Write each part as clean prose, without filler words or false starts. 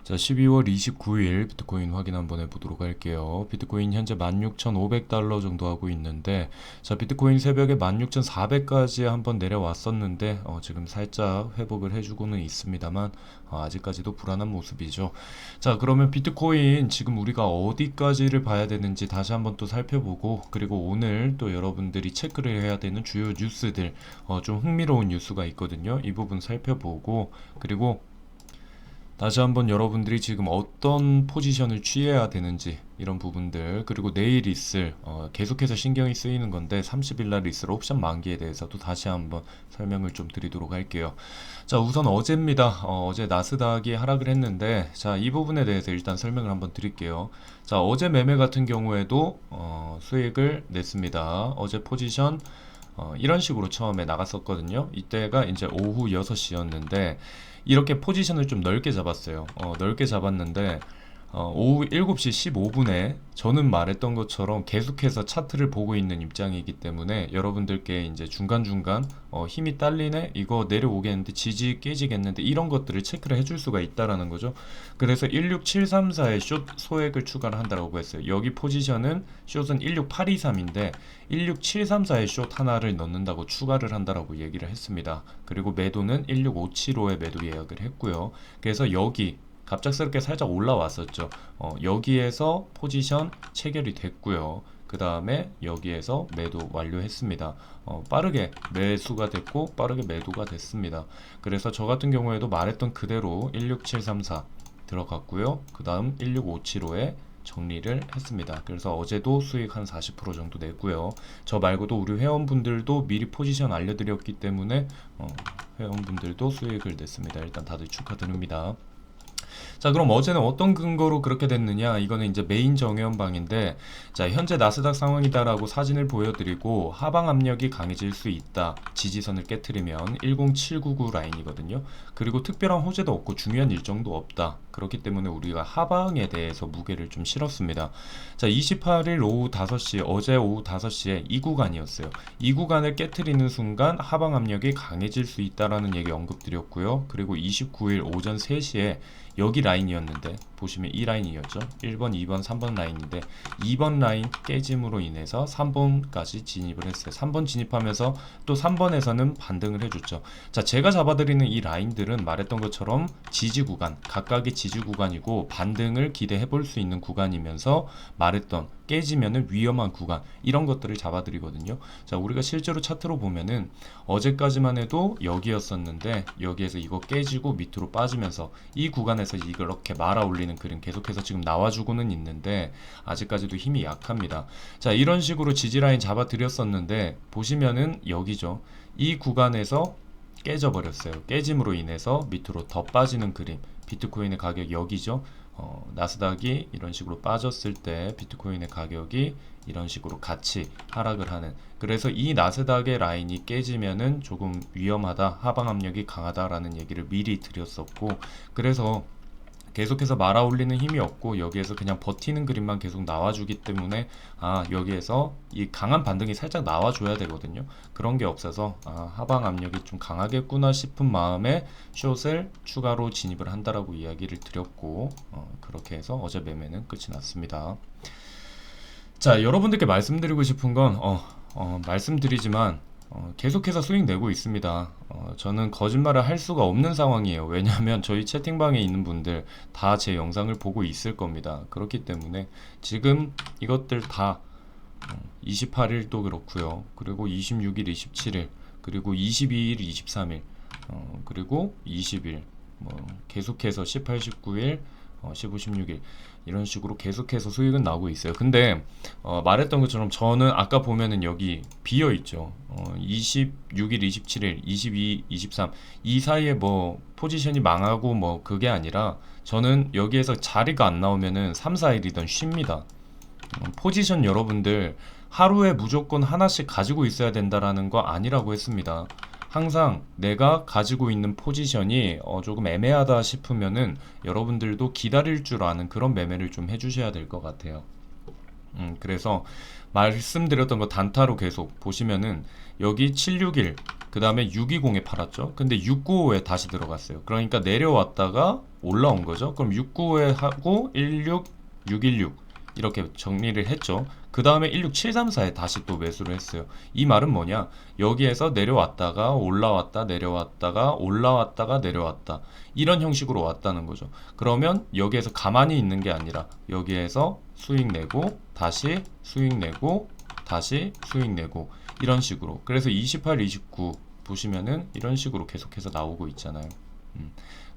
자, 12월 29일 비트코인 확인 한번 해보도록 할게요. 비트코인 현재 16,500달러 정도 하고 있는데, 자, 비트코인 새벽에 16,400까지 한번 내려왔었는데, 지금 살짝 회복을 해주고는 있습니다만, 아직까지도 불안한 모습이죠. 자, 그러면 비트코인 지금 우리가 어디까지를 봐야 되는지 다시 한번 또 살펴보고, 그리고 오늘 또 여러분들이 체크를 해야 되는 주요 뉴스들, 좀 흥미로운 뉴스가 있거든요. 이 부분 살펴보고, 그리고 다시 한번 여러분들이 지금 어떤 포지션을 취해야 되는지 이런 부분들, 그리고 내일 있을 계속해서 신경이 쓰이는 건데 30일 날 있을 옵션 만기에 대해서도 다시 한번 설명을 좀 드리도록 할게요. 자, 우선 어제입니다. 어제 나스닥이 하락을 했는데, 자, 이 부분에 대해서 일단 설명을 한번 드릴게요. 자, 어제 매매 같은 경우에도 수익을 냈습니다. 어제 포지션 이런 식으로 처음에 나갔었거든요. 이때가 이제 오후 6시였는데 이렇게 포지션을 좀 넓게 잡았어요. 넓게 잡았는데 오후 7시 15분에 저는 말했던 것처럼 계속해서 차트를 보고 있는 입장이기 때문에 여러분들께 이제 중간중간 힘이 딸리네? 이거 내려오겠는데 지지 깨지겠는데 이런 것들을 체크를 해줄 수가 있다라는 거죠. 그래서 16734에 숏 소액을 추가를 한다고 했어요. 여기 포지션은 숏은 16823인데 16734에 숏 하나를 넣는다고 추가를 한다라고 얘기를 했습니다. 그리고 매도는 16575에 매도 예약을 했고요. 그래서 여기 갑작스럽게 살짝 올라왔었죠. 여기에서 포지션 체결이 됐고요. 그 다음에 여기에서 매도 완료했습니다. 빠르게 매수가 됐고 빠르게 매도가 됐습니다. 그래서 저 같은 경우에도 말했던 그대로 16734 들어갔고요. 그 다음 16575에 정리를 했습니다. 그래서 어제도 수익 한 40% 정도 냈고요. 저 말고도 우리 회원분들도 미리 포지션 알려드렸기 때문에 회원분들도 수익을 냈습니다. 일단 다들 축하드립니다. 자, 그럼 어제는 어떤 근거로 그렇게 됐느냐? 이거는 이제 메인 정해연방인데, 자, 현재 나스닥 상황이다라고 사진을 보여드리고 하방 압력이 강해질 수 있다. 지지선을 깨트리면 10799 라인이거든요. 그리고 특별한 호재도 없고 중요한 일정도 없다. 그렇기 때문에 우리가 하방에 대해서 무게를 좀 실었습니다. 자, 28일 오후 5시, 어제 오후 5시에 이 구간이었어요. 이 구간을 깨트리는 순간 하방 압력이 강해질 수 있다라는 얘기 언급드렸고요. 그리고 29일 오전 3시에 여기 라인이었는데 보시면 이 라인이었죠. 1번, 2번, 3번 라인인데 2번 라인 깨짐으로 인해서 3번까지 진입을 했어요. 3번 진입하면서 또 3번에서는 반등을 해줬죠. 자, 제가 잡아드리는 이 라인들은 말했던 것처럼 지지 구간, 각각의 지지 구간이고 반등을 기대해 볼 수 있는 구간이면서 말했던 깨지면은 위험한 구간, 이런 것들을 잡아드리거든요. 자, 우리가 실제로 차트로 보면은 어제까지만 해도 여기였었는데 여기에서 이거 깨지고 밑으로 빠지면서 이 구간에서 이렇게 말아 올리는 그림 계속해서 지금 나와주고는 있는데 아직까지도 힘이 약합니다. 자, 이런 식으로 지지라인 잡아드렸었는데 보시면은 여기죠. 이 구간에서 깨져버렸어요. 깨짐으로 인해서 밑으로 더 빠지는 그림. 비트코인의 가격 여기죠. 나스닥이 이런 식으로 빠졌을 때 비트코인의 가격이 이런 식으로 같이 하락을 하는, 그래서 이 나스닥의 라인이 깨지면은 조금 위험하다, 하방 압력이 강하다라는 얘기를 미리 드렸었고, 그래서 계속해서 말아 올리는 힘이 없고 여기에서 그냥 버티는 그림만 계속 나와주기 때문에 여기에서 이 강한 반등이 살짝 나와줘야 되거든요. 그런 게 없어서 하방 압력이 좀 강하겠구나 싶은 마음에 숏을 추가로 진입을 한다라고 이야기를 드렸고, 그렇게 해서 어제 매매는 끝이 났습니다. 자, 여러분들께 말씀드리고 싶은 건 말씀드리지만 계속해서 수익 내고 있습니다. 저는 거짓말을 할 수가 없는 상황이에요. 왜냐하면 저희 채팅방에 있는 분들 다 제 영상을 보고 있을 겁니다. 그렇기 때문에 지금 이것들 다 28일도 그렇고요. 그리고 26일, 27일, 그리고 22일, 23일, 그리고 20일, 계속해서 18, 19일, 15, 16일 이런 식으로 계속해서 수익은 나오고 있어요. 근데 말했던 것처럼 저는 아까 보면은 여기 비어 있죠. 26일, 27일, 22, 23 이 사이에 뭐 포지션이 망하고 뭐 그게 아니라 저는 여기에서 자리가 안 나오면은 3, 4일이던 쉽니다. 포지션 여러분들 하루에 무조건 하나씩 가지고 있어야 된다라는 거 아니라고 했습니다. 항상 내가 가지고 있는 포지션이 조금 애매하다 싶으면은 여러분들도 기다릴 줄 아는 그런 매매를 좀 해주셔야 될 것 같아요. 그래서 말씀드렸던 거 단타로 계속 보시면은 여기 761, 그 다음에 620에 팔았죠. 근데 695에 다시 들어갔어요. 그러니까 내려왔다가 올라온 거죠. 그럼 695에 하고 16, 616 이렇게 정리를 했죠. 그 다음에 16734에 다시 또 매수를 했어요. 이 말은 뭐냐? 여기에서 내려왔다가 올라왔다 내려왔다가 올라왔다가 내려왔다 이런 형식으로 왔다는 거죠. 그러면 여기에서 가만히 있는 게 아니라 여기에서 수익 내고 다시 수익 내고 다시 수익 내고 이런 식으로. 그래서 28, 29 보시면은 이런 식으로 계속해서 나오고 있잖아요.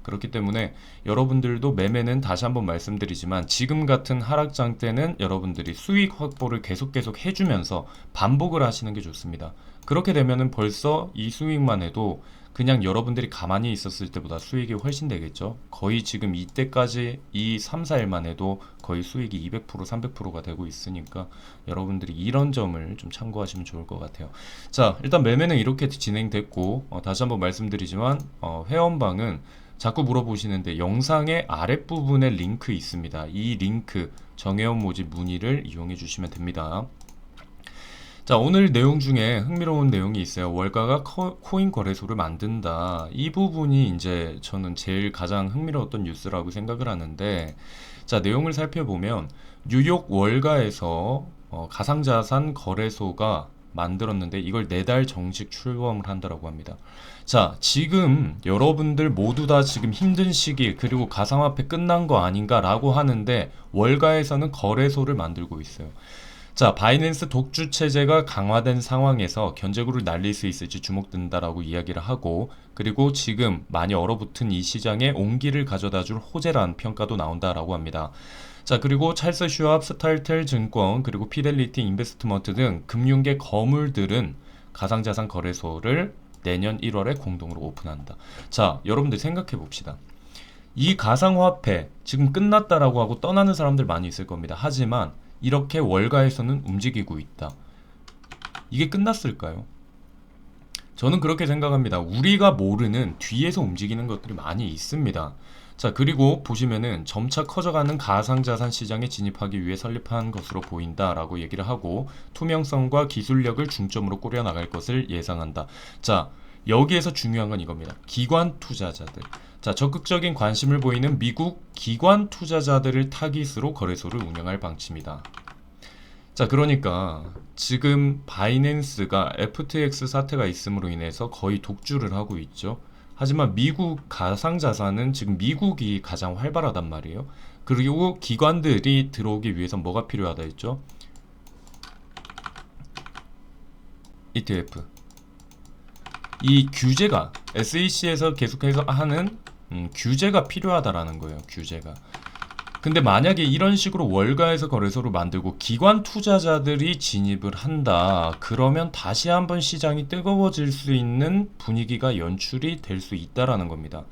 그렇기 때문에 여러분들도 매매는 다시 한번 말씀드리지만 지금 같은 하락장 때는 여러분들이 수익 확보를 계속 해주면서 반복을 하시는 게 좋습니다. 그렇게 되면은 벌써 이 수익만 해도 그냥 여러분들이 가만히 있었을 때보다 수익이 훨씬 되겠죠. 거의 지금 이때까지 이 3, 4일만 해도 거의 수익이 200%, 300%가 되고 있으니까 여러분들이 이런 점을 좀 참고하시면 좋을 것 같아요. 자, 일단 매매는 이렇게 진행됐고 다시 한번 말씀드리지만 회원방은 자꾸 물어보시는데 영상의 아랫부분에 링크 있습니다. 이 링크 정혜원 모집 문의를 이용해 주시면 됩니다. 자, 오늘 내용 중에 흥미로운 내용이 있어요. 월가가 코인 거래소를 만든다. 이 부분이 이제 저는 제일 가장 흥미로웠던 뉴스라고 생각을 하는데, 자, 내용을 살펴보면 뉴욕 월가에서 가상자산 거래소가 만들었는데 이걸 4달 정식 출범을 한다라고 합니다. 자, 지금 여러분들 모두 다 지금 힘든 시기 그리고 가상화폐 끝난 거 아닌가라고 하는데 월가에서는 거래소를 만들고 있어요. 자, 바이낸스 독주 체제가 강화된 상황에서 견제구를 날릴 수 있을지 주목된다라고 이야기를 하고, 그리고 지금 많이 얼어붙은 이 시장에 온기를 가져다줄 호재라는 평가도 나온다라고 합니다. 자, 그리고 찰스 슈왑, 스탈텔 증권, 그리고 피델리티 인베스트먼트 등 금융계 거물들은 가상자산 거래소를 내년 1월에 공동으로 오픈한다. 자, 여러분들 생각해 봅시다. 이 가상화폐 지금 끝났다라고 하고 떠나는 사람들 많이 있을 겁니다. 하지만 이렇게 월가에서는 움직이고 있다. 이게 끝났을까요? 저는 그렇게 생각합니다. 우리가 모르는 뒤에서 움직이는 것들이 많이 있습니다. 자, 그리고 보시면은 점차 커져가는 가상자산 시장에 진입하기 위해 설립한 것으로 보인다라고 얘기를 하고, 투명성과 기술력을 중점으로 꾸려나갈 것을 예상한다. 자, 여기에서 중요한 건 이겁니다. 기관 투자자들. 자, 적극적인 관심을 보이는 미국 기관 투자자들을 타깃으로 거래소를 운영할 방침이다. 자, 그러니까 지금 바이낸스가 FTX 사태가 있음으로 인해서 거의 독주를 하고 있죠. 하지만 미국 가상자산은 지금 미국이 가장 활발하단 말이에요. 그리고 기관들이 들어오기 위해서 뭐가 필요하다 했죠? ETF. 이 규제가 SEC에서 계속해서 하는 규제가 필요하다라는 거예요. 규제가. 근데 만약에 이런 식으로 월가에서 거래소를 만들고 기관 투자자들이 진입을 한다. 그러면 다시 한번 시장이 뜨거워질 수 있는 분위기가 연출이 될 수 있다라는 겁니다.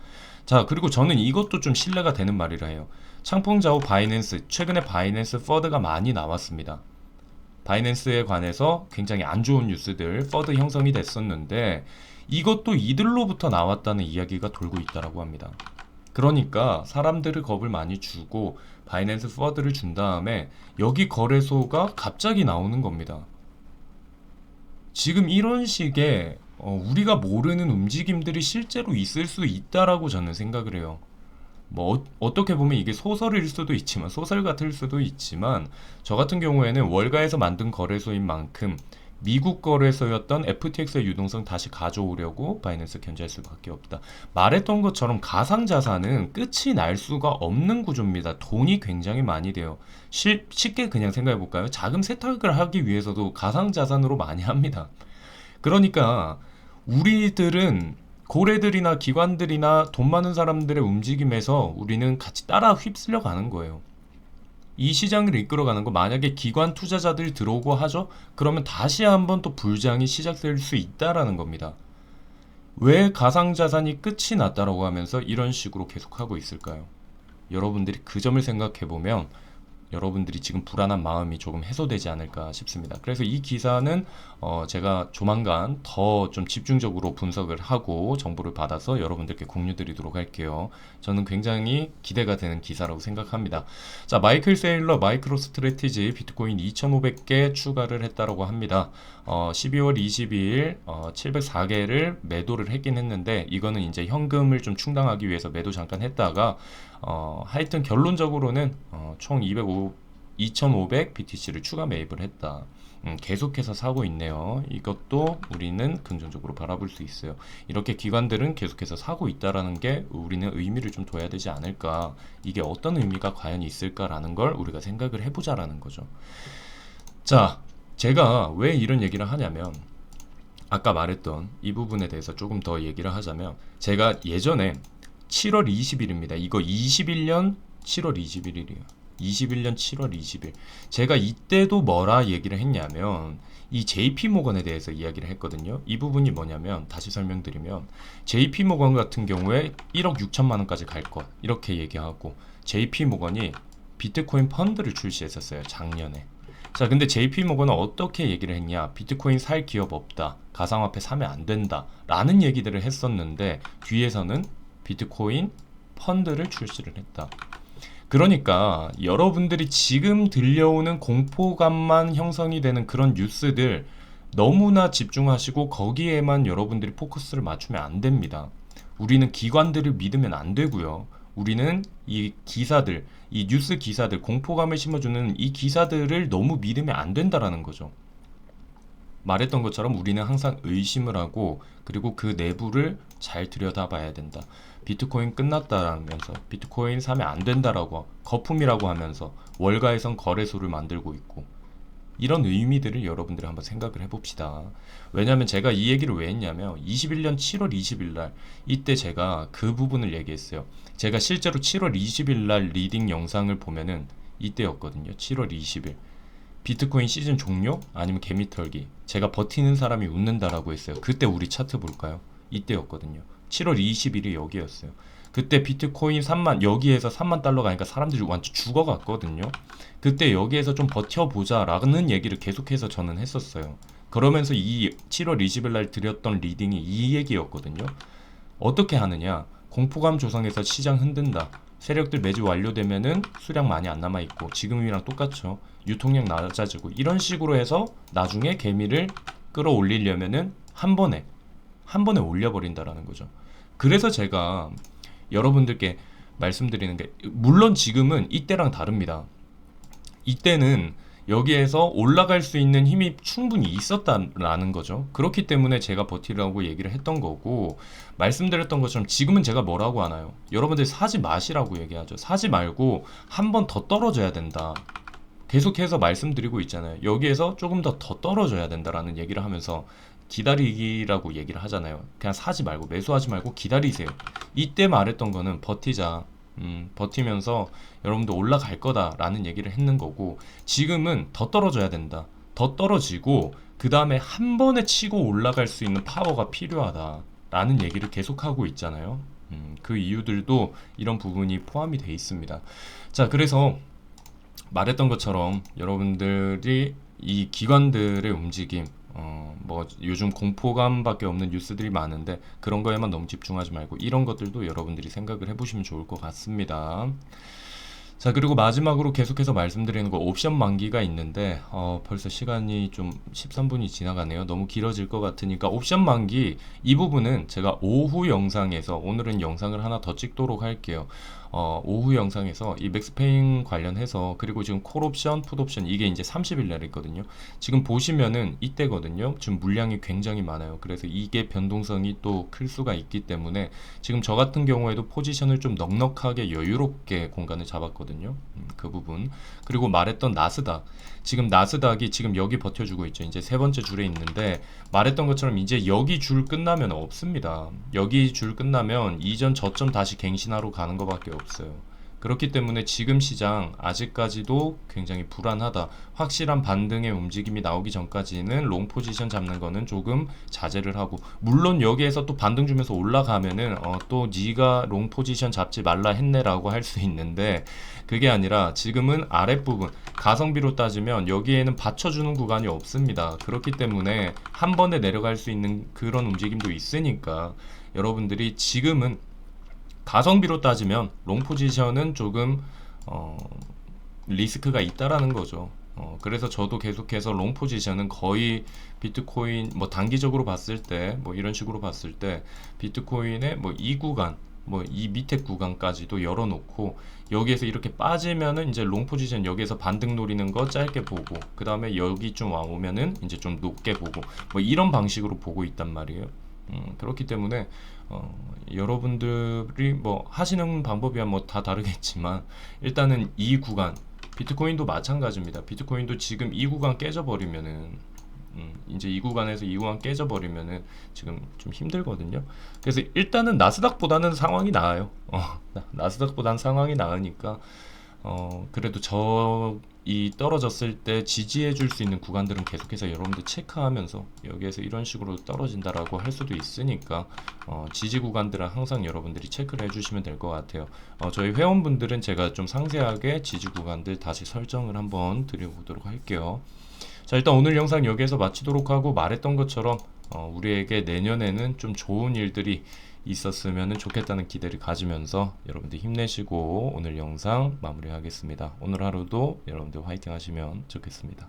자, 그리고 저는 이것도 좀 신뢰가 되는 말이라 해요. 창풍자오 바이낸스, 최근에 바이낸스 퍼드가 많이 나왔습니다. 바이낸스에 관해서 굉장히 안 좋은 뉴스들, 퍼드 형성이 됐었는데 이것도 이들로부터 나왔다는 이야기가 돌고 있다라고 합니다. 그러니까 사람들을 겁을 많이 주고 바이낸스 퍼드를 준 다음에 여기 거래소가 갑자기 나오는 겁니다. 지금 이런 식의 우리가 모르는 움직임들이 실제로 있을 수 있다라고 저는 생각을 해요. 뭐 어떻게 보면 이게 소설일 수도 있지만, 소설 같을 수도 있지만, 저 같은 경우에는 월가에서 만든 거래소인 만큼 미국 거래소였던 FTX의 유동성 다시 가져오려고 바이낸스 견제할 수밖에 없다. 말했던 것처럼 가상자산은 끝이 날 수가 없는 구조입니다. 돈이 굉장히 많이 돼요. 쉽게 그냥 생각해 볼까요? 자금 세탁을 하기 위해서도 가상자산으로 많이 합니다. 그러니까 우리들은 고래들이나 기관들이나 돈 많은 사람들의 움직임에서 우리는 같이 따라 휩쓸려 가는 거예요. 이 시장을 이끌어가는 거, 만약에 기관 투자자들이 들어오고 하죠? 그러면 다시 한번 또 불장이 시작될 수 있다라는 겁니다. 왜 가상자산이 끝이 났다라고 하면서 이런 식으로 계속하고 있을까요? 여러분들이 그 점을 생각해보면 여러분들이 지금 불안한 마음이 조금 해소되지 않을까 싶습니다. 그래서 이 기사는 제가 조만간 더 좀 집중적으로 분석을 하고 정보를 받아서 여러분들께 공유 드리도록 할게요. 저는 굉장히 기대가 되는 기사라고 생각합니다. 자, 마이클 세일러 마이크로 스트래티지 비트코인 2,500개 추가를 했다라고 합니다. 12월 22일 704개를 매도를 했긴 했는데, 이거는 이제 현금을 좀 충당하기 위해서 매도 잠깐 했다가 하여튼 결론적으로는 총 2,500 BTC를 추가 매입을 했다. 계속해서 사고 있네요. 이것도 우리는 긍정적으로 바라볼 수 있어요. 이렇게 기관들은 계속해서 사고 있다라는 게 우리는 의미를 좀 둬야 되지 않을까. 이게 어떤 의미가 과연 있을까라는 걸 우리가 생각을 해보자라는 거죠. 자, 제가 왜 이런 얘기를 하냐면, 아까 말했던 이 부분에 대해서 조금 더 얘기를 하자면, 제가 예전에 7월 20일입니다. 이거 21년 7월 21일이에요. 21년 7월 20일. 제가 이때도 뭐라 얘기를 했냐면, 이 JP모건에 대해서 이야기를 했거든요. 이 부분이 뭐냐면, 다시 설명드리면, JP모건 같은 경우에 1억 6천만 원까지 갈 것, 이렇게 얘기하고, JP모건이 비트코인 펀드를 출시했었어요, 작년에. 자, 근데 JP모건은 어떻게 얘기를 했냐? 비트코인 살 기업 없다, 가상화폐 사면 안 된다 라는 얘기들을 했었는데, 뒤에서는 비트코인 펀드를 출시를 했다. 그러니까 여러분들이 지금 들려오는 공포감만 형성이 되는 그런 뉴스들 너무나 집중하시고 거기에만 여러분들이 포커스를 맞추면 안 됩니다. 우리는 기관들을 믿으면 안 되고요. 우리는 이 기사들, 이 뉴스 기사들, 공포감을 심어주는 이 기사들을 너무 믿으면 안 된다라는 거죠. 말했던 것처럼 우리는 항상 의심을 하고, 그리고 그 내부를 잘 들여다봐야 된다. 비트코인 끝났다라면서 비트코인 사면 안 된다라고 거품이라고 하면서 월가에선 거래소를 만들고 있고, 이런 의미들을 여러분들이 한번 생각을 해봅시다. 왜냐하면 제가 이 얘기를 왜 했냐면, 21년 7월 20일 날 이때 제가 그 부분을 얘기했어요. 제가 실제로 7월 20일 날 리딩 영상을 보면은 이때였거든요. 7월 20일 비트코인 시즌 종료? 아니면 개미털기? 제가 버티는 사람이 웃는다라고 했어요. 그때 우리 차트 볼까요? 이때였거든요. 7월 20일이 여기였어요. 그때 비트코인 3만, 여기에서 3만 달러 가니까 사람들이 완전 죽어갔거든요. 그때 여기에서 좀 버텨보자 라는 얘기를 계속해서 저는 했었어요. 그러면서 이 7월 20일 날 드렸던 리딩이 이 얘기였거든요. 어떻게 하느냐? 공포감 조성해서 시장 흔든다. 세력들 매주 완료되면은 수량 많이 안 남아있고, 지금이랑 똑같죠. 유통량 낮아지고, 이런 식으로 해서 나중에 개미를 끌어올리려면은 한 번에 올려버린다라는 거죠. 그래서 제가 여러분들께 말씀드리는 게, 물론 지금은 이때랑 다릅니다. 이때는 여기에서 올라갈 수 있는 힘이 충분히 있었다라는 거죠. 그렇기 때문에 제가 버티라고 얘기를 했던 거고, 말씀드렸던 것처럼 지금은 제가 뭐라고 하나요? 여러분들 사지 마시라고 얘기하죠. 사지 말고 한 번 더 떨어져야 된다. 계속해서 말씀드리고 있잖아요. 여기에서 조금 더 떨어져야 된다라는 얘기를 하면서 기다리기라고 얘기를 하잖아요. 그냥 사지 말고, 매수하지 말고 기다리세요. 이때 말했던 거는 버티자. 버티면서 여러분도 올라갈 거다라는 얘기를 했는 거고, 지금은 더 떨어져야 된다. 더 떨어지고 그 다음에 한 번에 치고 올라갈 수 있는 파워가 필요하다라는 얘기를 계속하고 있잖아요. 그 이유들도 이런 부분이 포함이 돼 있습니다. 자, 그래서 말했던 것처럼 여러분들이 이 기관들의 움직임, 뭐 요즘 공포감밖에 없는 뉴스들이 많은데 그런 거에만 너무 집중하지 말고 이런 것들도 여러분들이 생각을 해보시면 좋을 것 같습니다. 자, 그리고 마지막으로 계속해서 말씀드리는 거, 옵션 만기가 있는데 벌써 시간이 좀 13분이 지나가네요. 너무 길어질 것 같으니까 옵션 만기 이 부분은 제가 오후 영상에서, 오늘은 영상을 하나 더 찍도록 할게요. 오후 영상에서 이 맥스페인 관련해서, 그리고 지금 콜옵션, 풋옵션 이게 이제 30일 날 있거든요. 지금 보시면은 이때거든요. 지금 물량이 굉장히 많아요. 그래서 이게 변동성이 또 클 수가 있기 때문에 지금 저 같은 경우에도 포지션을 좀 넉넉하게 여유롭게 공간을 잡았거든요. 그 부분. 그리고 말했던 나스닥, 지금 나스닥이 지금 여기 버텨주고 있죠. 이제 세 번째 줄에 있는데, 말했던 것처럼 이제 여기 줄 끝나면 없습니다. 여기 줄 끝나면 이전 저점 다시 갱신하러 가는 것밖에 없어요. 그렇기 때문에 지금 시장 아직까지도 굉장히 불안하다. 확실한 반등의 움직임이 나오기 전까지는 롱 포지션 잡는 거는 조금 자제를 하고, 물론 여기에서 또 반등 주면서 올라가면은 또 네가 롱 포지션 잡지 말라 했네라고 할 수 있는데, 그게 아니라 지금은 아랫부분 가성비로 따지면 여기에는 받쳐주는 구간이 없습니다. 그렇기 때문에 한 번에 내려갈 수 있는 그런 움직임도 있으니까 여러분들이 지금은 가성비로 따지면 롱 포지션은 조금 어, 리스크가 있다라는 거죠. 그래서 저도 계속해서 롱 포지션은 거의 비트코인 뭐 단기적으로 봤을 때 뭐 이런 식으로 봤을 때 비트코인의 뭐 이 구간 뭐 이 밑에 구간까지도 열어놓고, 여기에서 이렇게 빠지면은 이제 롱 포지션 여기에서 반등 노리는 거 짧게 보고, 그 다음에 여기 좀 와오면은 이제 좀 높게 보고, 뭐 이런 방식으로 보고 있단 말이에요. 그렇기 때문에 여러분들이 뭐 하시는 방법이야 뭐 다 다르겠지만, 일단은 이 구간 비트코인도 마찬가지입니다. 비트코인도 지금 이 구간 깨져버리면은 이제 이 구간에서 이 구간 깨져버리면은 지금 좀 힘들거든요. 그래서 일단은 나스닥보다는 상황이 나아요. 나스닥보다는 상황이 나으니까 그래도 이 떨어졌을 때 지지해 줄 수 있는 구간들은 계속해서 여러분들 체크하면서, 여기에서 이런 식으로 떨어진다라고 할 수도 있으니까 지지 구간들은 항상 여러분들이 체크를 해주시면 될 것 같아요. 저희 회원분들은 제가 좀 상세하게 지지 구간들 다시 설정을 한번 드려보도록 할게요. 자, 일단 오늘 영상 여기에서 마치도록 하고, 말했던 것처럼 우리에게 내년에는 좀 좋은 일들이 있었으면 좋겠다는 기대를 가지면서 여러분들 힘내시고 오늘 영상 마무리하겠습니다. 오늘 하루도 여러분들 화이팅 하시면 좋겠습니다.